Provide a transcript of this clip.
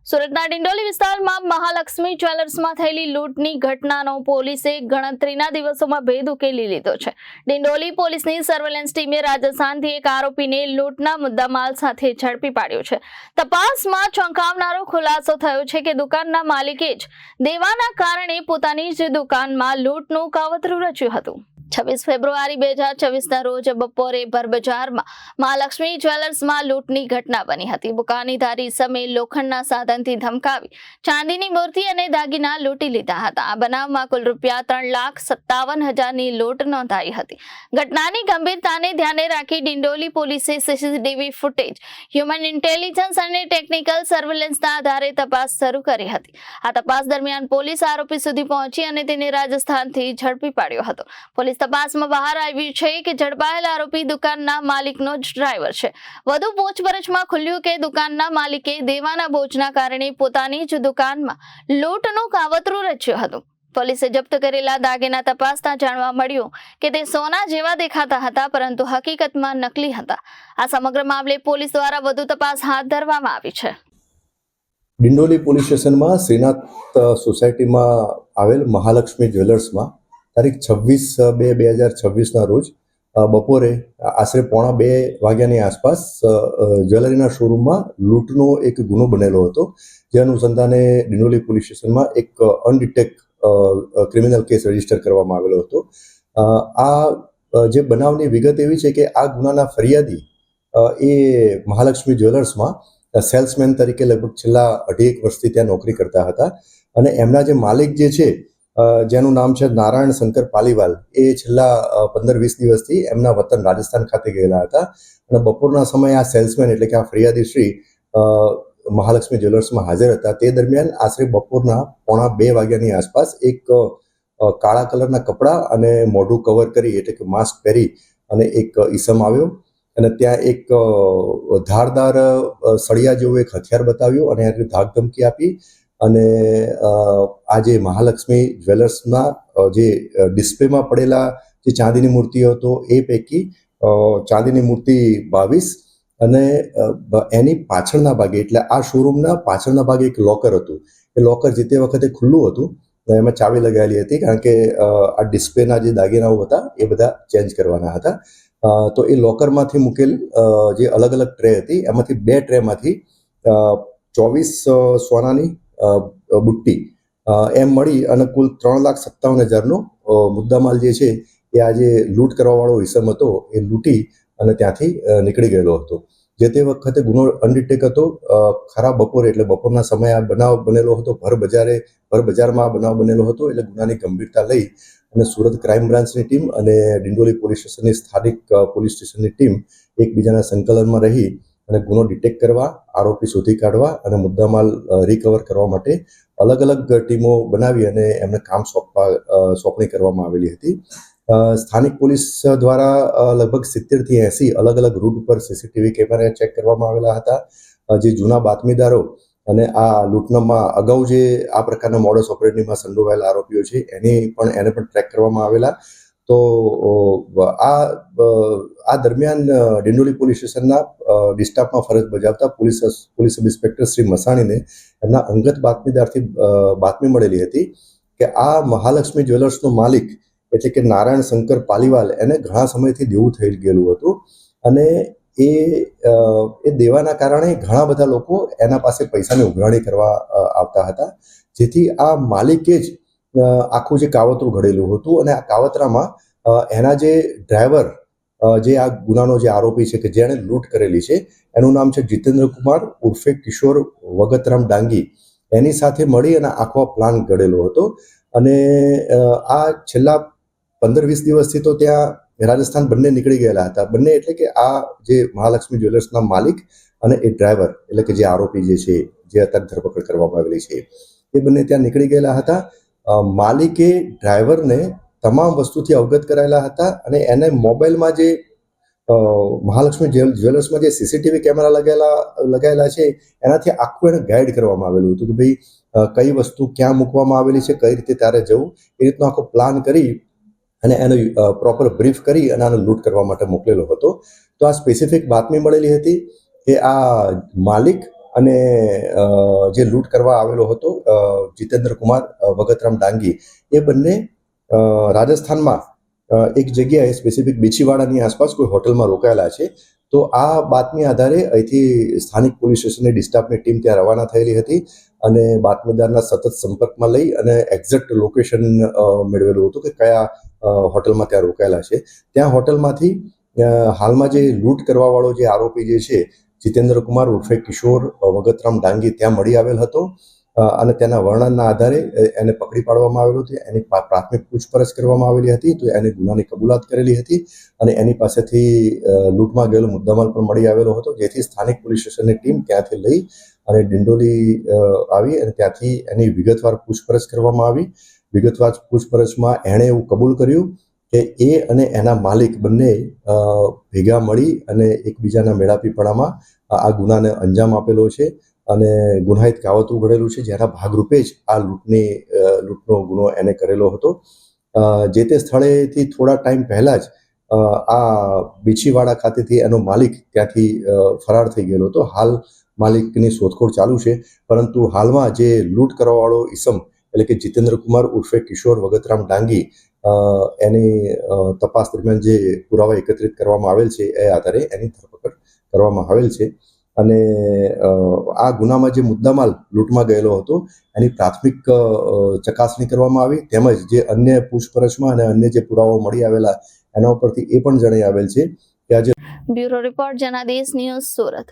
સુરતના ડિંડોલી વિસ્તારમાં મહાલક્ષ્મી જ્વેલર્સમાં થયેલી લૂંટની ઘટનાનો પોલીસે ગણતરીના દિવસોમાં ભેદ ઉકેલી લીધો છે। ડિંડોલી પોલીસની સર્વેલન્સ ટીમે રાજસ્થાનથી એક આરોપીને લૂંટના મુદ્દામાલ સાથે ઝડપી પાડ્યો છે। તપાસમાં ચોંકાવનારો ખુલાસો થયો છે કે દુકાનના માલિકે જ દેવાના કારણે પોતાની જ દુકાનમાં લૂંટનું કાવતરું રચ્યું હતું। 26 ફેબ્રુઆરી 2024ના રોજ બપોરે ભરબજારમાં મહાલક્ષ્મી જ્વેલર્સમાં લૂંટની ઘટના બની હતી। બુકાનીધારી સમયે લોખંડના સાધનથી ધમકાવી ચાંદીની મૂર્તિ અને દાગીના લૂંટી લીધા હતા। આ બનાવમાં કુલ રૂપિયા 3,57,000ની લૂંટ નોંધાઈ હતી। ઘટનાની ગંભીરતાને ધ્યાને રાખી ડિંડોલી પોલીસે સીસીટીવી ફૂટેજ, હ્યુમન ઇન્ટેલિજન્સ અને ટેકનિકલ સર્વેલન્સના આધારે તપાસ શરૂ કરી હતી। આ તપાસ દરમિયાન પોલીસ આરોપી સુધી પહોંચી અને તેને રાજસ્થાનથી ઝડપી પાડ્યો હતો। પોલીસ તપાસમાં બહાર આવ્યું છે કે ઝડપાયેલ આરોપી દુકાનના માલિકનો જ ડ્રાઈવર છે। વધુ પૂછપરછમાં ખુલ્યું કે દુકાનના માલિકે દેવાના બોજના કારણે પોતાની જ દુકાનમાં લૂંટનું કાવતરું રચ્યું હતું। પોલીસે જપ્ત કરેલા દાગીના તપાસતા જાણવા મળ્યું કે તે સોના જેવા દેખાતા હતા, પરંતુ હકીકતમાં નકલી હતા। આ સમગ્ર મામલે પોલીસ દ્વારા વધુ તપાસ હાથ ધરવામાં આવી છે। ડિંડોલી પોલીસ સ્ટેશનમાં શ્રીનાથ સોસાયટીમાં આવેલ મહાલક્ષ્મી જ્વેલર્સમાં તારીખ 26/2/2026ના રોજ બપોરે આશરે 1:45 વાગ્યાની આસપાસ જ્વેલરીના શોરૂમમાં લૂંટનો એક ગુનો બનેલો હતો। જે અનુસંધાને ડિંડોલી પોલીસ સ્ટેશનમાં એક અનડિટેક ક્રિમિનલ કેસ રજીસ્ટર કરવામાં આવેલો હતો। આ જે બનાવની વિગત એવી છે કે આ ગુનાના ફરિયાદી એ મહાલક્ષ્મી જ્વેલર્સમાં સેલ્સમેન તરીકે લગભગ છેલ્લા 2.5 વર્ષથી ત્યાં નોકરી કરતા હતા અને એમના જે માલિક જે છે જેનું નામ છે નારાયણ શંકર પાલીવાલ, એ છેલ્લા 15-20 દિવસથી એમના વતન રાજસ્થાન ખાતે ગયેલા હતા અને બપોરના સમયે આ સેલ્સમેન એટલે કે આ ફરિયાદી શ્રી મહાલક્ષ્મી જ્વેલર્સમાં હાજર હતા। તે દરમિયાન આશરે બપોરના 1:45 વાગ્યાની આસપાસ એક કાળા કલરના કપડાં અને મોઢું કવર કરી એટલે કે માસ્ક પહેરી અને એક ઈસમ આવ્યો અને ત્યાં એક ધારદાર સળિયા જેવું એક હથિયાર બતાવ્યું અને એને ધાક ધમકી આપી અને આ જે મહાલક્ષ્મી જ્વેલર્સના જે ડિસ્પ્લેમાં પડેલા જે ચાંદીની મૂર્તિઓ હતો એ પૈકી ચાંદીની મૂર્તિ 22 અને એની પાછળના ભાગે એટલે આ શોરૂમના પાછળના ભાગે એક લોકર હતું। એ લોકર જે તે વખતે ખુલ્લું હતું, એમાં ચાવી લગાવેલી હતી કારણ કે આ ડિસ્પ્લેના જે દાગીનાઓ હતા એ બધા ચેન્જ કરવાના હતા। તો એ લોકરમાંથી મૂકેલ જે અલગ અલગ ટ્રે હતી એમાંથી 2 ટ્રેમાંથી 24 સોનાની બુટ્ટી એમ મળી અને કુલ 3,57,000નો મુદ્દામાલ જે છે એ આજે લૂંટ કરવાવાળો ઇસમ હતો એ લૂંટી અને ત્યાંથી નીકળી ગયેલો હતો। જે તે વખતે ગુનો અનડિટેક હતો। ખરા બપોરે એટલે બપોરના સમયે આ બનાવ બનેલો હતો। ભરબજારમાં આ બનાવ બનેલો હતો એટલે ગુનાની ગંભીરતા લઈ અને સુરત ક્રાઇમ બ્રાન્ચની ટીમ અને ડિંડોલી પોલીસ સ્ટેશનની સ્થાનિક પોલીસ સ્ટેશનની ટીમ એકબીજાના સંકલનમાં રહી અને ગુનો ડિટેક્ટ કરવા, આરોપી શોધી કાઢવા અને મુદ્દામાલ રિકવર કરવા માટે અલગ અલગ ટીમો બનાવી અને એમને કામ સોંપણી કરવામાં આવેલી હતી। સ્થાનિક પોલીસ દ્વારા લગભગ 70થી 80 અલગ અલગ રૂટ ઉપર સીસીટીવી કેમેરા ચેક કરવામાં આવેલા હતા। જે જૂના બાતમીદારો અને આ લૂંટનામાં અગાઉ જે આ પ્રકારના મોડસ ઓપરેન્ડીમાં સંડોવાયેલા આરોપીઓ છે એને પણ ટ્રેક કરવામાં આવેલા। તો આ દરમિયાન ડિંડોલી પોલીસ સ્ટેશનના ડિસ્ટાફમાં ફરજ બજાવતા પોલીસ સબ ઇન્સ્પેક્ટર શ્રી મસાણીને એમના અંગત બાતમીદારથી બાતમી મળેલી હતી કે આ મહાલક્ષ્મી જ્વેલર્સનો માલિક એટલે કે નારાયણ શંકર પાલીવાલ એને ઘણા સમયથી દેવું થઈ ગયેલું હતું અને એ દેવાના કારણે ઘણા બધા લોકો એના પાસે પૈસાની ઉઘરાણી કરવા આવતા હતા। જેથી આ માલિકે જ આખું જે કાવતરું ઘડેલું હતું અને આ કાવતરામાં એના જે ડ્રાઈવર જે આ ગુનાનો જે આરોપી છે કે જેણે લૂંટ કરેલી છે એનું નામ છે જીતેન્દ્ર કુમાર ઉર્ફે કિશોર વગતરામ ડાંગી, એની સાથે મળી અને આખો પ્લાન ઘડેલો હતો। અને આ છેલ્લા 15-20 દિવસથી તો ત્યાં રાજસ્થાન બંને નીકળી ગયેલા હતા। બંને એટલે કે આ જે મહાલક્ષ્મી જ્વેલર્સના માલિક અને એ ડ્રાઈવર એટલે કે જે આરોપી જે છે જે અત્યારે ધરપકડ કરવામાં આવેલી છે એ બંને ત્યાં નીકળી ગયેલા હતા। માલિકે ડ્રાઈવરને તમામ વસ્તુથી અવગત કરાયેલા હતા અને એને મોબાઈલમાં જે મહાલક્ષ્મી જ્વેલર્સમાં જે સીસીટીવી કેમેરા લગાયેલા છે એનાથી આખું એને ગાઈડ કરવામાં આવેલું હતું કે ભાઈ કઈ વસ્તુ ક્યાં મૂકવામાં આવેલી છે, કઈ રીતે તારે જવું, એ રીતનો આખો પ્લાન કરી અને એનો પ્રોપર બ્રીફ કરી અને આને લૂંટ કરવા માટે મોકલેલો હતો। તો આ સ્પેસિફિક બાતમી મળેલી હતી કે આ માલિક અને જે લૂંટ કરવા આવેલો હતો જીતેન્દ્ર કુમાર ભગતરામ ડાંગી, એ બંને રાજસ્થાનમાં એક જગ્યાએ સ્પેસિફિક બીછીવાડાની આસપાસ કોઈ હોટલમાં રોકાયેલા છે. તો આ બાતમી આધારે અહીંથી સ્થાનિક પોલીસ સ્ટેશનની ડિસ્ટાફની ટીમ ત્યાં રવાના થયેલી હતી અને બાતમીદારના સતત સંપર્કમાં લઈ અને એક્ઝેક્ટ લોકેશન મેળવેલું હતું કે કયા હોટલમાં ત્યાં રોકાયેલા છે. ત્યાં હોટલમાંથી હાલમાં જે લૂંટ કરવાવાળો જે આરોપી જે છે જીતેન્દ્ર કુમાર ઉર્ફે કિશોર વગતરામ ડાંગી ત્યાં મળી આવેલ હતો અને તેના વર્ણનના આધારે એને પકડી પાડવામાં આવેલો હતો. એની પ્રાથમિક પૂછપરછ કરવામાં આવેલી હતી તો એને ગુનાની કબૂલાત કરેલી હતી અને એની પાસેથી લૂંટમાં ગયેલો મુદ્દામાલ પણ મળી આવેલો હતો, જેથી સ્થાનિક પોલીસ સ્ટેશનની ટીમ ત્યાંથી લઈ અને ડિંડોલી આવી અને ત્યાંથી એની વિગતવાર પૂછપરછ કરવામાં આવી. વિગતવાર પૂછપરછમાં એણે એવું કબૂલ કર્યું કે એ અને એના માલિક બંને ભેગા મળી અને એકબીજાના મેળાપીપણામાં આ ગુનાને અંજામ આપેલો છે અને ગુનાહિત કાવતરું ઘડેલું છે, જેના ભાગરૂપે જ આ લૂંટનો ગુનો એને કરેલો હતો. જે તે સ્થળેથી થોડા ટાઈમ પહેલા જ આ બીછીવાડા ખાતેથી એનો માલિક ત્યાંથી ફરાર થઈ ગયેલો હતો. હાલ માલિકની શોધખોળ ચાલુ છે, પરંતુ હાલમાં જે લૂંટ કરવાવાળો ઈસમ એટલે કે જીતેન્દ્ર કુમાર ઉર્ફે કિશોર વગતરામ ડાંગી, એની તપાસ દરમિયાન જે પુરાવા એકત્રિત કરવામાં આવેલ છે એ આધારે એની ધરપકડ કરવામાં આવેલ છે અને આ ગુનામાં જે મુદ્દામાલ લૂંટમાં ગયેલો હતો એની પ્રાથમિક ચકાસણી કરવામાં આવી, તેમજ જે અન્ય પૂછપરછમાં અને અન્ય જે પુરાવાઓ મળી આવેલા એના ઉપરથી એ પણ જણાઈ આવેલ છે કે આજે bureau report Janadesh news, Surat.